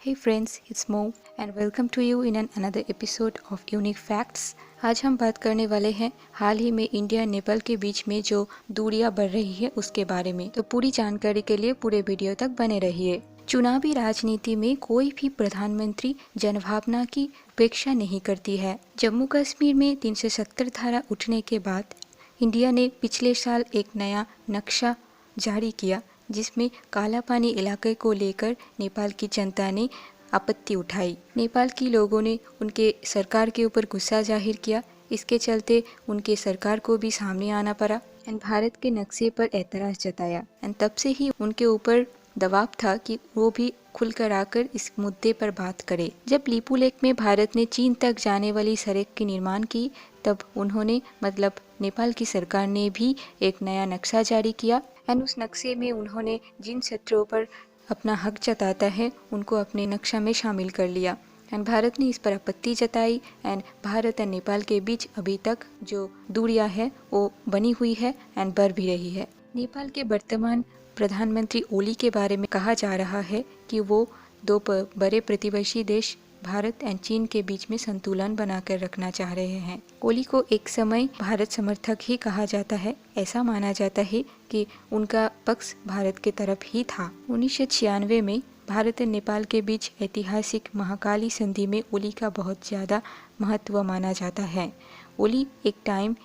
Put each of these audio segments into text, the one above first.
Hey friends, it's Mo and welcome to you in another episode of Unique Facts। आज हम बात करने वाले हैं हाल ही में इंडिया नेपाल के बीच में जो दूरियां बढ़ रही है उसके बारे में। तो पूरी जानकारी के लिए पूरे वीडियो तक बने रहिए। चुनावी राजनीति में कोई भी प्रधानमंत्री जनभावना की उपेक्षा नहीं करती है। जम्मू कश्मीर में 370 धारा उठने के बाद इंडिया ने पिछले साल एक नया नक्शा जारी किया जिसमें काला पानी इलाके को लेकर नेपाल की जनता ने आपत्ति उठाई। नेपाल के लोगों ने उनके सरकार के ऊपर गुस्सा जाहिर किया। इसके चलते उनके सरकार को भी सामने आना पड़ा एंड भारत के नक्शे पर एतराज़ जताया एंड तब से ही उनके ऊपर दबाव था कि वो भी खुलकर आकर इस मुद्दे पर बात करे। जब लीपू लेक में भारत ने चीन तक जाने वाली सड़क की निर्माण की तब उन्होंने नेपाल की सरकार ने भी एक नया नक्शा जारी किया एंड उस नक्शे में उन्होंने जिन क्षेत्रों पर अपना हक जताता है उनको अपने नक्शा में शामिल कर लिया एंड भारत ने इस पर आपत्ति जताई एंड भारत और नेपाल के बीच अभी तक जो दूरियां है वो बनी हुई है एंड बढ़ भी रही है। नेपाल के वर्तमान प्रधानमंत्री ओली के बारे में कहा जा रहा है कि वो दो बड़े प्रतिवेशी देश भारत एंड चीन के बीच में संतुलन बनाकर रखना चाह रहे हैं। ओली को एक समय भारत समर्थक ही कहा जाता है। ऐसा माना जाता है कि उनका पक्ष भारत के तरफ ही था। 1996 में भारत और नेपाल के बीच ऐतिहासिक महाकाली संधि में ओली का बहुत ज़्यादा महत्व माना जाता है। ओली एक टाइम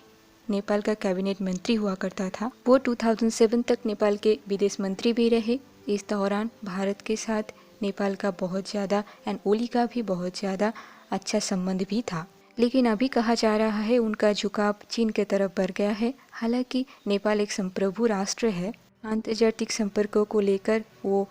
नेपाल का कैबिनेट मंत्री हुआ करता था। वो 2007 तक नेपाल के विदेश मंत्री भी रहे। इस दौरान भारत के साथ नेपाल का बहुत ज़्यादा एंड ओली का भी बहुत ज़्यादा अच्छा संबंध भी था, लेकिन अभी कहा जा रहा है उनका झुकाव चीन के तरफ बढ़ गया है। हालांकि नेपाल एक संप्रभु राष्ट्र है, आंतर्जातिक संपर्कों को लेकर वो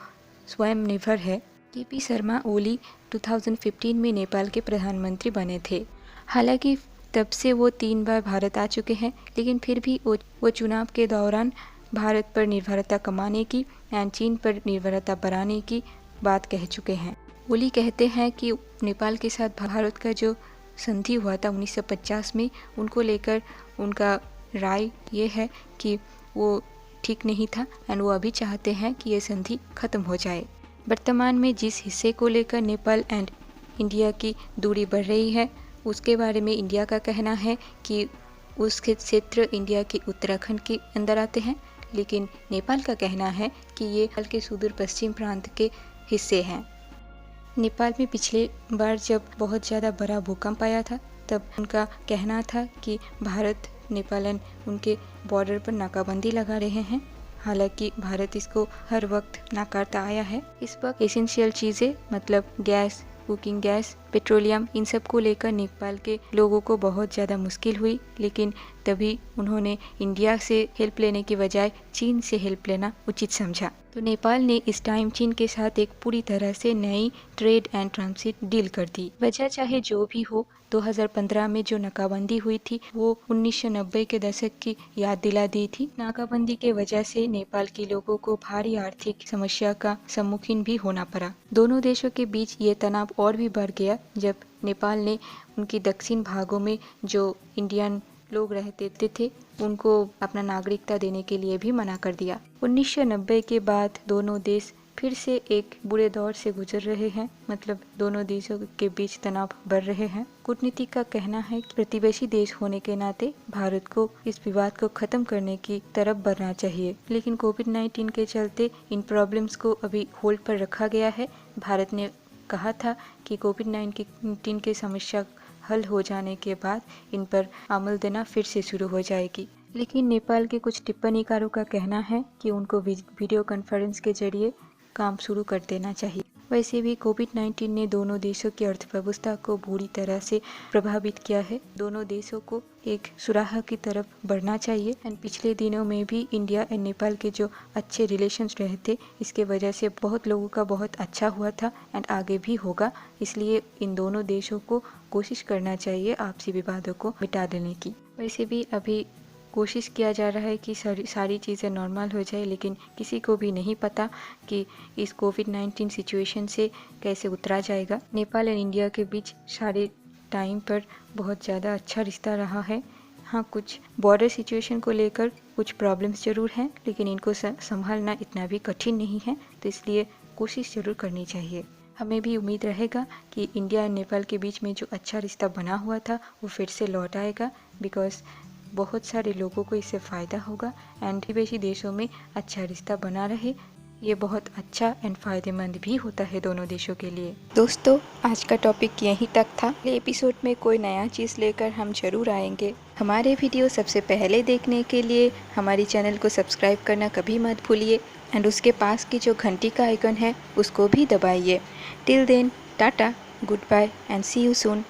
स्वयं निर्भर है। केपी शर्मा ओली 2015 में नेपाल के प्रधानमंत्री बने थे। हालांकि तब से वो 3 बार भारत आ चुके हैं, लेकिन फिर भी वो चुनाव के दौरान भारत पर निर्भरता कमाने की एंड चीन पर निर्भरता बढ़ाने की बात कह चुके हैं। ओली कहते हैं कि नेपाल के साथ भारत का जो संधि हुआ था 1950 में, उनको लेकर उनका राय ये है कि वो ठीक नहीं था एंड वो अभी चाहते हैं कि ये संधि खत्म हो जाए। वर्तमान में जिस हिस्से को लेकर नेपाल एंड इंडिया की दूरी बढ़ रही है उसके बारे में इंडिया का कहना है कि उसके क्षेत्र इंडिया के उत्तराखंड के अंदर आते हैं, लेकिन नेपाल का कहना है कि ये नेपाल के सुदूर पश्चिम प्रांत के हिस्से हैं। नेपाल में पिछले बार जब बहुत ज़्यादा बड़ा भूकंप आया था तब उनका कहना था कि भारत नेपाल उनके बॉर्डर पर नाकाबंदी लगा रहे हैं। हालांकि भारत इसको हर वक्त नकारता आया है। इस वक्त एसेंशियल चीज़ें मतलब गैस, कुकिंग गैस, पेट्रोलियम, इन सब को लेकर नेपाल के लोगों को बहुत ज़्यादा मुश्किल हुई, लेकिन तभी उन्होंने इंडिया से हेल्प लेने की बजाय चीन से हेल्प लेना उचित समझा। तो नेपाल ने इस टाइम चीन के साथ एक पूरी तरह से नई ट्रेड एंड ट्रांजिट डील कर दी। वजह चाहे जो भी हो, 2015 में जो नाकाबंदी हुई थी वो 1990 के दशक की याद दिला दी थी। नाकाबंदी के वजह से नेपाल के लोगों को भारी आर्थिक समस्या का सम्मुखीन भी होना पड़ा। दोनों देशों के बीच ये तनाव और भी बढ़ गया जब नेपाल ने उनकी दक्षिण भागों में जो इंडियन लोग रहते थे उनको अपना नागरिकता देने के लिए भी मना कर दिया। 1990 के बाद दोनों देश फिर से एक बुरे दौर से गुजर रहे हैं, मतलब दोनों देशों के बीच तनाव बढ़ रहे हैं। कूटनीतिक का कहना है कि प्रतिवेशी देश होने के नाते भारत को इस विवाद को खत्म करने की तरफ बढ़ना चाहिए, लेकिन कोविड-19 के चलते इन प्रॉब्लम्स को अभी होल्ड पर रखा गया है। भारत ने कहा था कि कोविड-19 की समस्या हल हो जाने के बाद इन पर अमल देना फिर से शुरू हो जाएगी, लेकिन नेपाल के कुछ टिप्पणीकारों का कहना है कि उनको वीडियो कॉन्फ्रेंस के जरिए काम शुरू कर देना चाहिए। वैसे भी कोविड-19 ने दोनों देशों की अर्थव्यवस्था को बुरी तरह से प्रभावित किया है। दोनों देशों को एक सुराह की तरफ बढ़ना चाहिए एंड पिछले दिनों में भी इंडिया एंड नेपाल के जो अच्छे रिलेशंस रहे थे इसके वजह से बहुत लोगों का बहुत अच्छा हुआ था एंड आगे भी होगा। इसलिए इन दोनों देशों को कोशिश करना चाहिए आपसी विवादों को मिटा देने की। वैसे भी अभी कोशिश किया जा रहा है कि सारी चीज़ें नॉर्मल हो जाए, लेकिन किसी को भी नहीं पता कि इस कोविड-19 सिचुएशन से कैसे उतरा जाएगा। नेपाल एंड इंडिया के बीच सारे टाइम पर बहुत ज़्यादा अच्छा रिश्ता रहा है। हाँ, कुछ बॉर्डर सिचुएशन को लेकर कुछ प्रॉब्लम्स ज़रूर हैं, लेकिन इनको संभालना इतना भी कठिन नहीं है, तो इसलिए कोशिश ज़रूर करनी चाहिए। हमें भी उम्मीद रहेगा कि इंडिया और नेपाल के बीच में जो अच्छा रिश्ता बना हुआ था वो फिर से लौट आएगा, बिकॉज़ बहुत सारे लोगों को इससे फ़ायदा होगा एंड विदेशी देशों में अच्छा रिश्ता बना रहे। ये बहुत अच्छा एंड फ़ायदेमंद भी होता है दोनों देशों के लिए। दोस्तों, आज का टॉपिक यहीं तक था। अगले एपिसोड में कोई नया चीज़ लेकर हम जरूर आएंगे। हमारे वीडियो सबसे पहले देखने के लिए हमारी चैनल को सब्सक्राइब करना कभी मत भूलिए एंड उसके पास की जो घंटी का आइकन है उसको भी दबाइए। Till then, tata, good bye and see you soon.